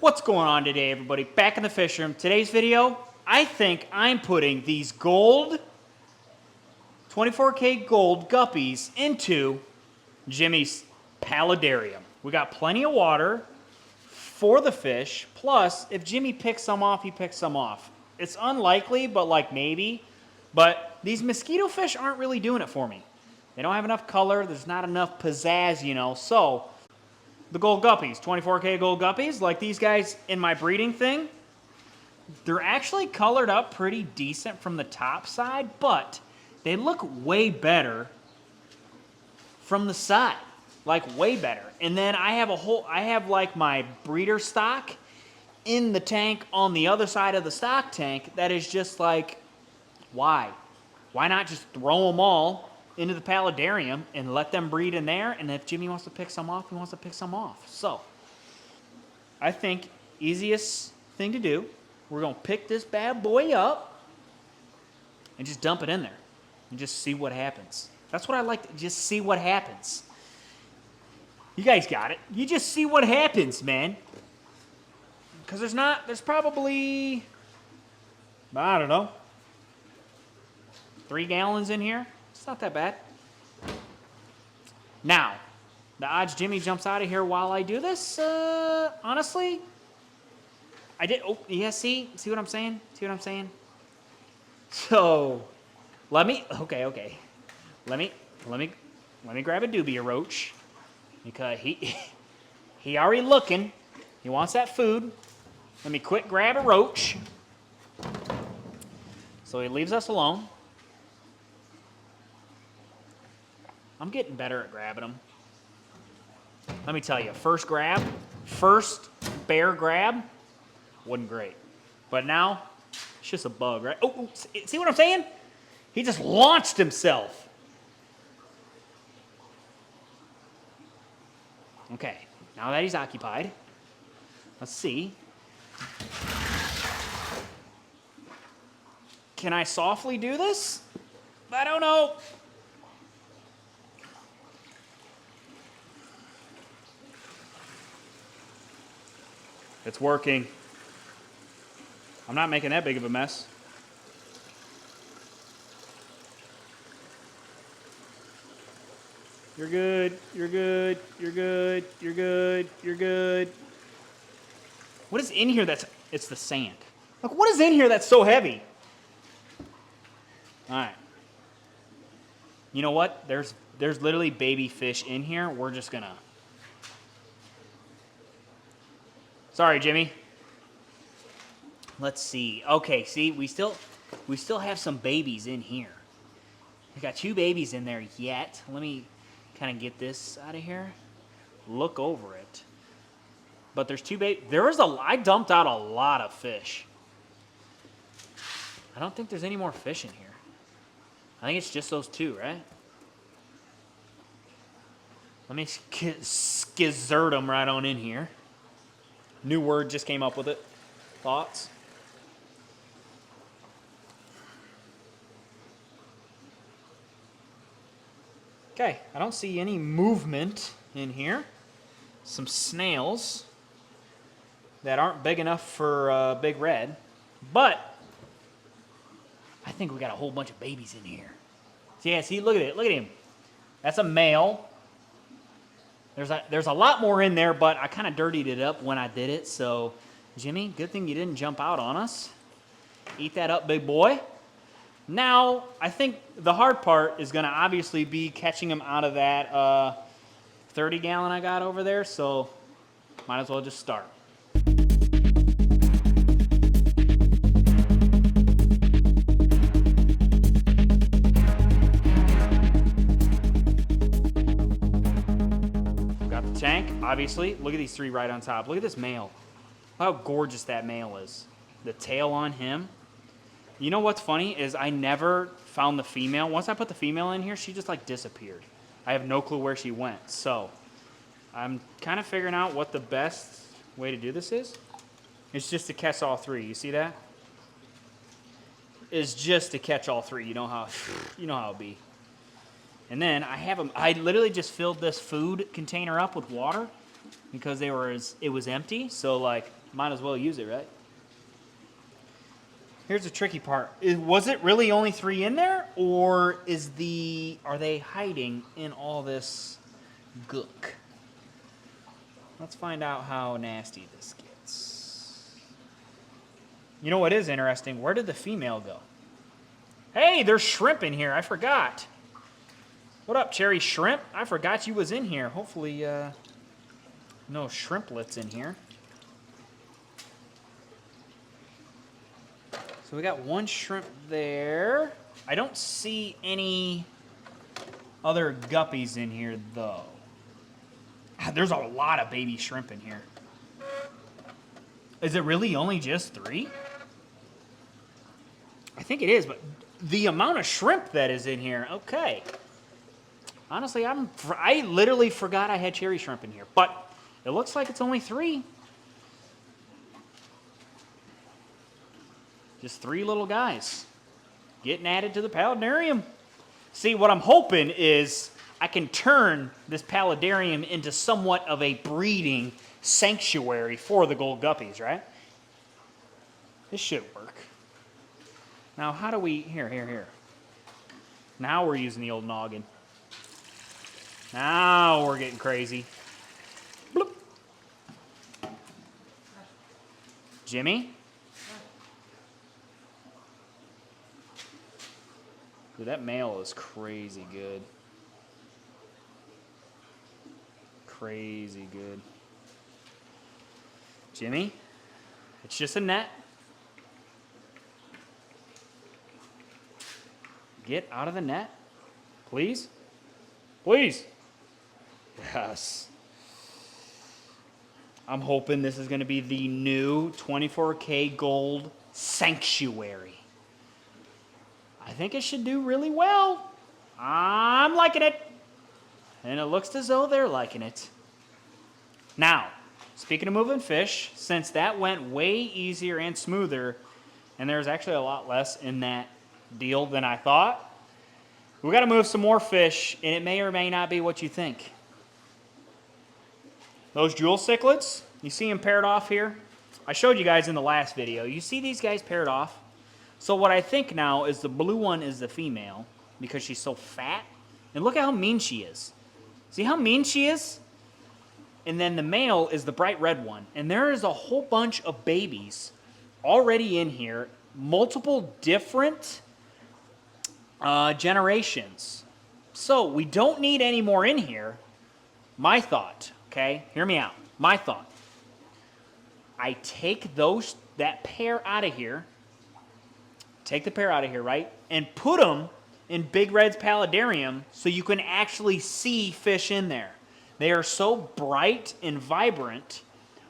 What's going on today, everybody? Back in the fish room. Today's video, I think I'm putting these gold 24K gold guppies into Jimmy's paludarium. We got plenty of water for the fish, plus if Jimmy picks some off, he picks some off. It's unlikely, but like maybe. But these mosquito fish aren't really doing it for me. They don't have enough color, there's not enough pizzazz, you know, so the gold guppies, 24K gold guppies, like these guys in my breeding thing, they're actually colored up pretty decent from the top side, but they look way better from the side, like way better. And then I have like my breeder stock in the tank on the other side of the stock tank that is just like, why? Why not just throw them all into the paludarium and let them breed in there, and if Jimmy wants to pick some off, he wants to pick some off. So, I think easiest thing to do, we're gonna pick this bad boy up and just dump it in there and just see what happens. That's what I like, to just see what happens. You guys got it. You just see what happens, man. Because there's probably, I don't know, 3 gallons in here. It's not that bad. Now, the odds Jimmy jumps out of here while I do this, honestly, I did, oh, yeah, see what I'm saying? See what I'm saying? So, let me grab a dubia roach, because he already looking. He wants that food. Let me quick grab a roach, so he leaves us alone. I'm getting better at grabbing them. Let me tell you, first bear grab, wasn't great. But now, it's just a bug, right? Oh, see what I'm saying? He just launched himself. Okay, now that he's occupied, let's see. Can I softly do this? I don't know. It's working. I'm not making that big of a mess. You're good, you're good, you're good, you're good, you're good. What is in here that's, it's the sand. Like, what is in here that's so heavy? All right. You know what? There's literally baby fish in here. We're just gonna, sorry, Jimmy. Let's see. Okay, see, we still have some babies in here. We got 2 babies in there yet. Let me kind of get this out of here. Look over it. But there's 2 babies. I dumped out a lot of fish. I don't think there's any more fish in here. I think it's just those 2, right? Let me skizzert them right on in here. New word just came up with it. Thoughts? Okay, I don't see any movement in here. Some snails that aren't big enough for Big Red, but I think we got a whole bunch of babies in here. Yeah, see, look at it. Look at him. That's a male. There's a lot more in there, but I kind of dirtied it up when I did it. So, Jimmy, good thing you didn't jump out on us. Eat that up, big boy. Now, I think the hard part is going to obviously be catching them out of that 30 gallon I got over there. So, might as well just start. Tank, obviously. Look at these 3 right on top. Look at this male. Look how gorgeous that male is. The tail on him. You know what's funny is I never found the female. Once I put the female in here, she just like disappeared. I have no clue where she went. So I'm kind of figuring out what the best way to do this is. It's just to catch all 3. You see that? It's just to catch all 3. You know how it'll be. And then I have them. I literally just filled this food container up with water because it was empty. So like Might as well use it, right? Here's the tricky part. Was it really only 3 in there? Or are they hiding in all this gook? Let's find out how nasty this gets. You know what is interesting? Where did the female go? Hey, there's shrimp in here. I forgot. What up, Cherry Shrimp? I forgot you was in here. Hopefully, no shrimplets in here. So we got 1 shrimp there. I don't see any other guppies in here, though. There's a lot of baby shrimp in here. Is it really only just 3? I think it is, but the amount of shrimp that is in here, okay. Honestly, I literally forgot I had cherry shrimp in here, but it looks like it's only 3. Just 3 little guys getting added to the paludarium. See, what I'm hoping is I can turn this paludarium into somewhat of a breeding sanctuary for the gold guppies, right? This should work. Now, how do we... Here. Now we're using the old noggin. Now we're getting crazy. Bloop. Jimmy? Dude, that male is crazy good. Crazy good. Jimmy, it's just a net. Get out of the net, please. Please. Yes. I'm hoping this is going to be the new 24K gold sanctuary. I think it should do really well. I'm liking it. And it looks as though they're liking it. Now, speaking of moving fish, since that went way easier and smoother, and there's actually a lot less in that deal than I thought, we got to move some more fish, and it may or may not be what you think. Those jewel cichlids, you see them paired off here? I showed you guys in the last video. You see these guys paired off? So what I think now is the blue one is the female because she's so fat. And look at how mean she is. See how mean she is? And then the male is the bright red one. And there is a whole bunch of babies already in here. Multiple different generations. So we don't need any more in here. My thought, okay? Hear me out. My thought. I take that pair out of here. Take the pair out of here, right? And put them in Big Red's paludarium so you can actually see fish in there. They are so bright and vibrant.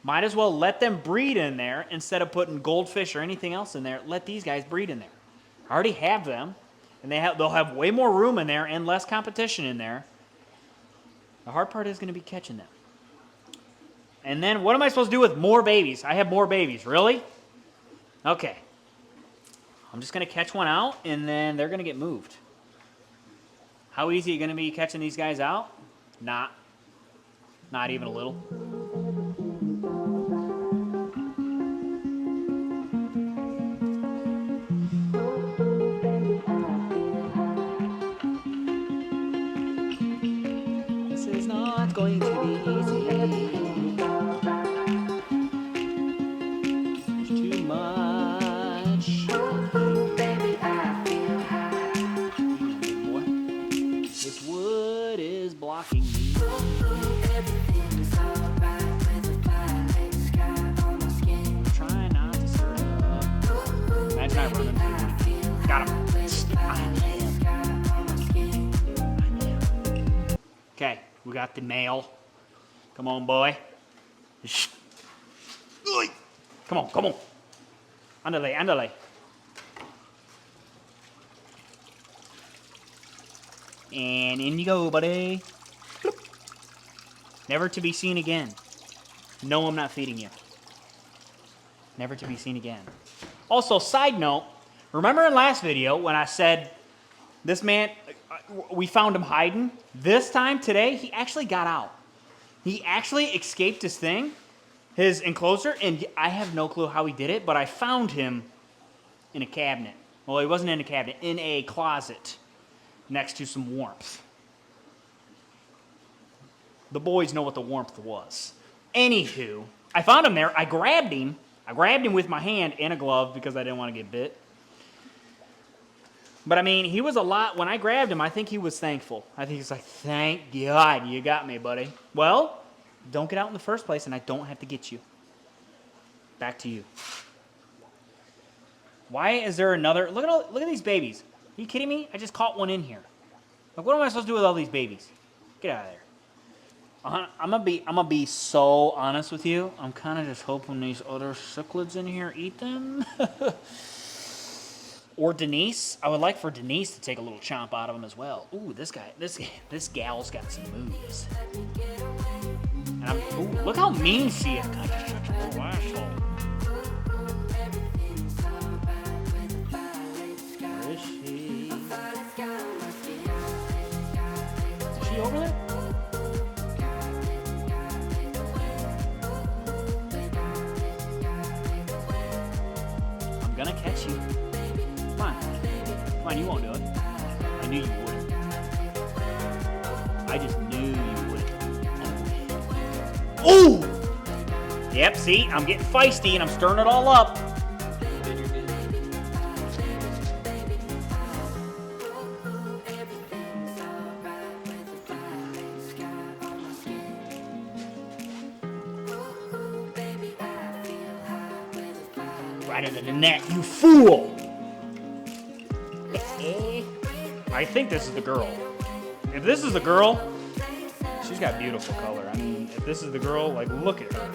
Might as well let them breed in there instead of putting goldfish or anything else in there. Let these guys breed in there. I already have them. And they'll have way more room in there and less competition in there. The hard part is going to be catching them. And then what am I supposed to do with more babies? I have more babies. Really? Okay. I'm just going to catch one out, and then they're going to get moved. How easy are you going to be catching these guys out? Not even a little. This is not going to be easy. There's too much. Baby, I feel high. Boy, this wood is blocking me. Try not to stir it up. Imagine I run him. Got him. Okay, we got the male. Come on, boy. Come on. Andale. And in you go, buddy. Bloop. Never to be seen again. No, I'm not feeding you. Never to be seen again. Also, side note, remember in last video when I said this man, we found him hiding? This time, today, he actually got out. He actually escaped his thing, his enclosure, and I have no clue how he did it, but I found him in a cabinet. Well, he wasn't in a cabinet, in a closet next to some warmth. The boys know what the warmth was. Anywho, I found him there. I grabbed him. I grabbed him with my hand and a glove because I didn't want to get bit. But I mean, he was a lot. When I grabbed him, I think he was thankful. I think he's like, thank God you got me, buddy. Well, don't get out in the first place, and I don't have to get you. Back to you. Why is there another? Look at these babies. Are you kidding me? I just caught one in here. Like, what am I supposed to do with all these babies? Get out of there. I'm gonna be so honest with you. I'm kind of just hoping these other cichlids in here eat them. Or Denise. I would like for Denise to take a little chomp out of them as well. Ooh, this gal's got some moves. And ooh, look how mean she is. God, she's such a little asshole. Where is she? Is she over there? I'm gonna catch you. Come on. Come on, you won't do it. I knew you wouldn't. I just knew you wouldn't. Oh! Yep, see? I'm getting feisty and I'm stirring it all up. Right into the net, you fool! I think this is the girl. If this is the girl, she's got beautiful color. I mean, if this is the girl, like, look at her.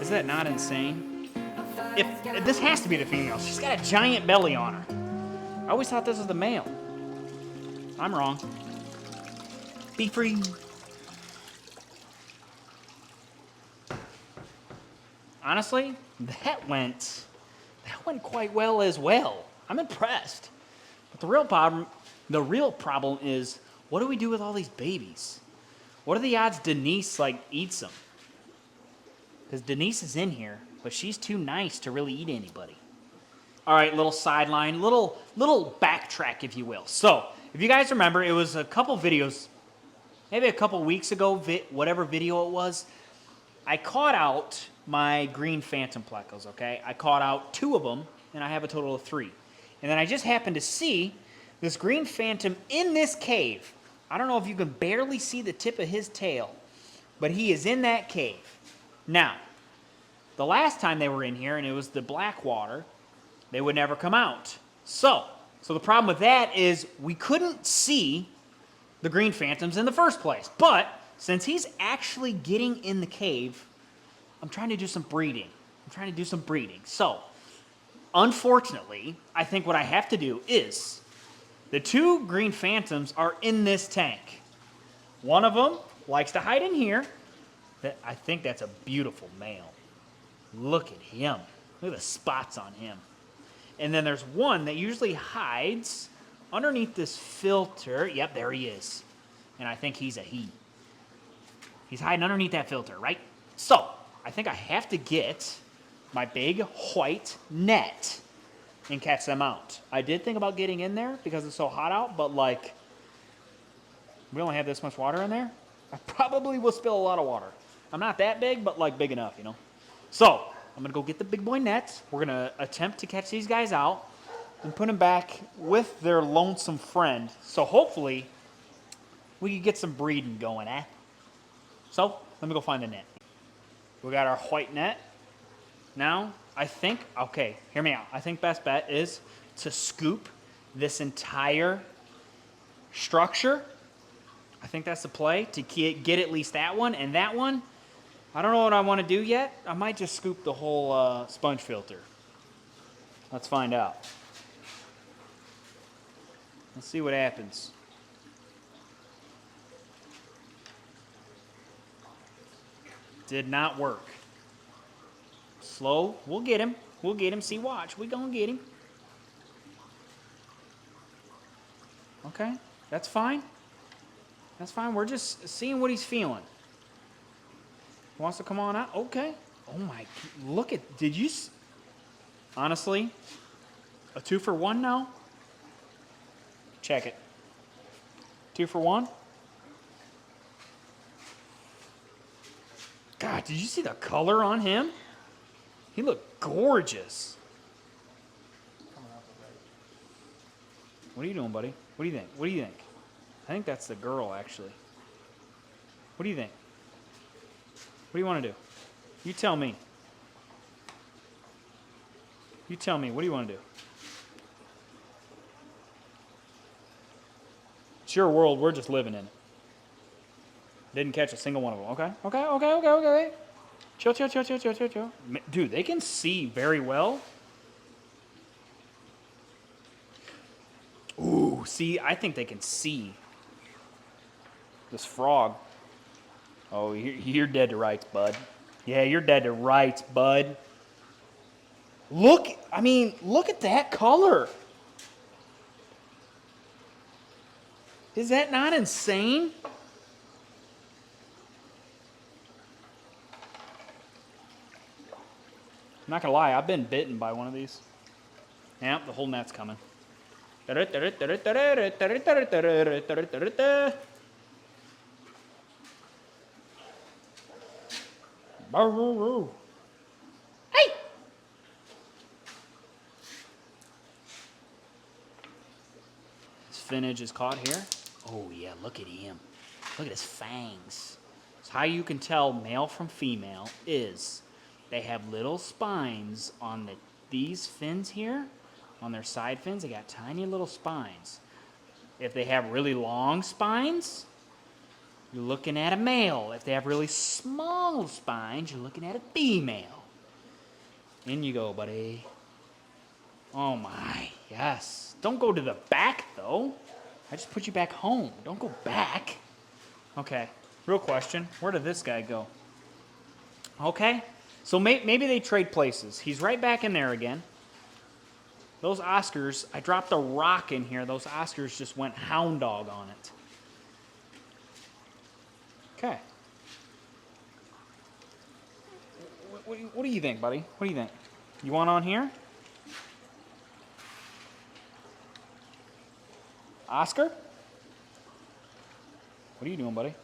Is that not insane? If this has to be the female. She's got a giant belly on her. I always thought this was the male. I'm wrong. Be free. Honestly, that went quite well as well. I'm impressed. But the real problem is, what do we do with all these babies? What are the odds Denise, like, eats them? Because Denise is in here, but she's too nice to really eat anybody. All right, little sideline, little backtrack, if you will. So, if you guys remember, it was a couple videos, maybe a couple weeks ago, whatever video it was, I caught out my green phantom plecos, okay? I caught out 2 of them, and I have a total of 3. And then I just happened to see this green phantom in this cave. I don't know if you can barely see the tip of his tail, but he is in that cave. Now, the last time they were in here, and it was the black water, they would never come out. So the problem with that is we couldn't see the green phantoms in the first place. But since he's actually getting in the cave, I'm trying to do some breeding. So, unfortunately, I think what I have to do is, the 2 green phantoms are in this tank. One of them likes to hide in here. I think that's a beautiful male. Look at him. Look at the spots on him. And then there's one that usually hides underneath this filter. Yep, there he is. And I think he's a he. He's hiding underneath that filter, right? So, I think I have to get my big white net and catch them out. I did think about getting in there because it's so hot out, but like, we only have this much water in there. I probably will spill a lot of water. I'm not that big, but like big enough, you know? So, I'm gonna go get the big boy nets. We're gonna attempt to catch these guys out and put them back with their lonesome friend. So hopefully, we can get some breeding going, eh? So, let me go find the net. We got our white net. Now, I think, okay, hear me out. I think best bet is to scoop this entire structure. I think that's the play, to get at least that one. And that one, I don't know what I want to do yet. I might just scoop the whole sponge filter. Let's find out. Let's see what happens. Did not work. Slow. We'll get him. We'll get him. See, watch. We gonna get him. Okay. That's fine. That's fine. We're just seeing what he's feeling. Wants to come on out? Okay. Oh my, look at, did you, honestly, a 2 for 1 now? Check it. 2 for 1? God, did you see the color on him? He looked gorgeous. What are you doing, buddy? What do you think? What do you think? I think that's the girl, actually. What do you think? What do you want to do? You tell me. You tell me. What do you want to do? It's your world. We're just living in it. Didn't catch a single one of them. Okay. Okay. Okay. Okay. Okay. Chill. Chill. Chill. Chill. Chill. Chill. Chill. Dude, they can see very well. Ooh, see, I think they can see this frog. Oh, you're dead to rights, bud. Yeah, you're dead to rights, bud. Look, I mean, look at that color. Is that not insane? I'm not gonna lie, I've been bitten by one of these. Yeah, the whole net's coming. Hey! This finnage is caught here. Oh yeah, look at him. Look at his fangs. So how you can tell male from female is they have little spines on these fins here, on their side fins. They got tiny little spines. If they have really long spines, you're looking at a male. If they have really small spines, you're looking at a female. In you go, buddy. Oh my, yes. Don't go to the back, though. I just put you back home. Don't go back. Okay, real question. Where did this guy go? Okay, so maybe they trade places. He's right back in there again. Those Oscars, I dropped a rock in here. Those Oscars just went hound dog on it. Okay. What do you think, buddy? What do you think? You want on here? Oscar? What are you doing, buddy?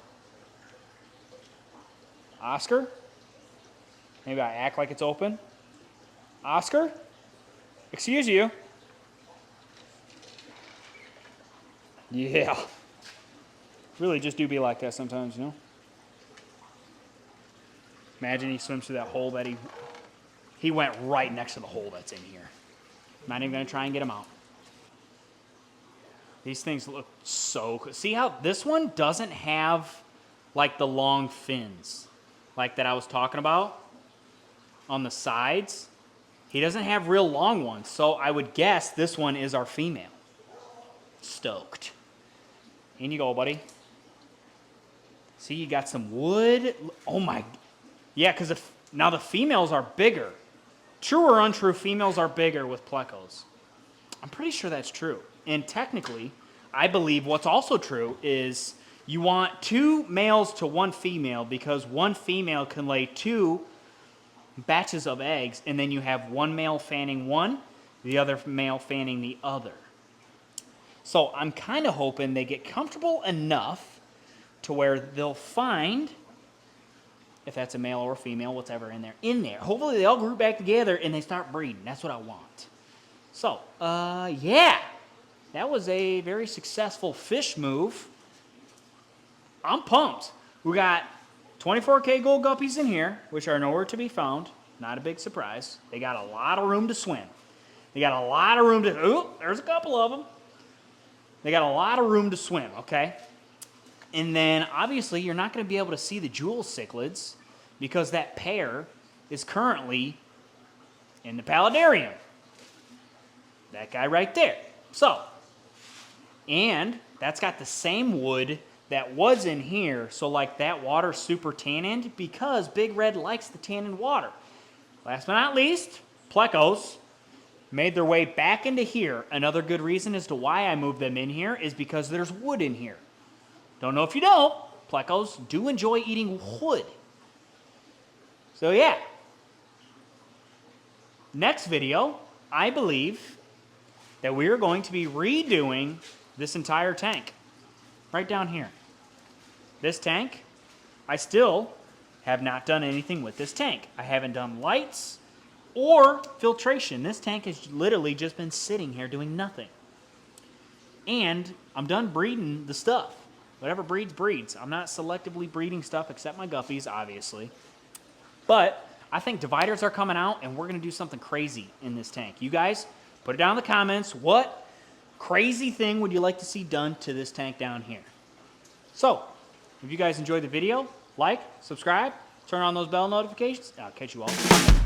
Oscar? Maybe I act like it's open. Oscar? Excuse you. Yeah. Really just do be like that sometimes, you know? Imagine he swims through that hole that he went right next to the hole that's in here. Not even going to try and get him out. These things look so cool. See how this one doesn't have like the long fins like that I was talking about on the sides? He doesn't have real long ones, so I would guess this one is our female. Stoked. In you go, buddy. See, you got some wood. Oh my, yeah, because now the females are bigger. True or untrue, females are bigger with plecos. I'm pretty sure that's true. And technically, I believe what's also true is you want 2 males to 1 female because 1 female can lay 2 batches of eggs, and then you have 1 male fanning one, the other male fanning the other. So I'm kind of hoping they get comfortable enough to where they'll find, if that's a male or a female, whatever in there. Hopefully they all group back together and they start breeding. That's what I want. So, yeah. That was a very successful fish move. I'm pumped. We got 24K gold guppies in here, which are nowhere to be found. Not a big surprise. They got a lot of room to swim. They got a lot of room to... Ooh, there's a couple of them. They got a lot of room to swim, okay? And then, obviously, you're not going to be able to see the jewel cichlids because that pair is currently in the paludarium. That guy right there. So, and that's got the same wood that was in here, so like that water's super tanned because Big Red likes the tannin water. Last but not least, plecos made their way back into here. Another good reason as to why I moved them in here is because there's wood in here. Don't know if you know, plecos do enjoy eating wood. So yeah. Next video, I believe that we are going to be redoing this entire tank. Right down here. This tank, I still have not done anything with this tank. I haven't done lights or filtration. This tank has literally just been sitting here doing nothing. And I'm done breeding the stuff. Whatever breeds, breeds. I'm not selectively breeding stuff except my guppies, obviously. But I think dividers are coming out, and we're going to do something crazy in this tank. You guys, put it down in the comments. What crazy thing would you like to see done to this tank down here? So, if you guys enjoyed the video, like, subscribe, turn on those bell notifications. I'll catch you all.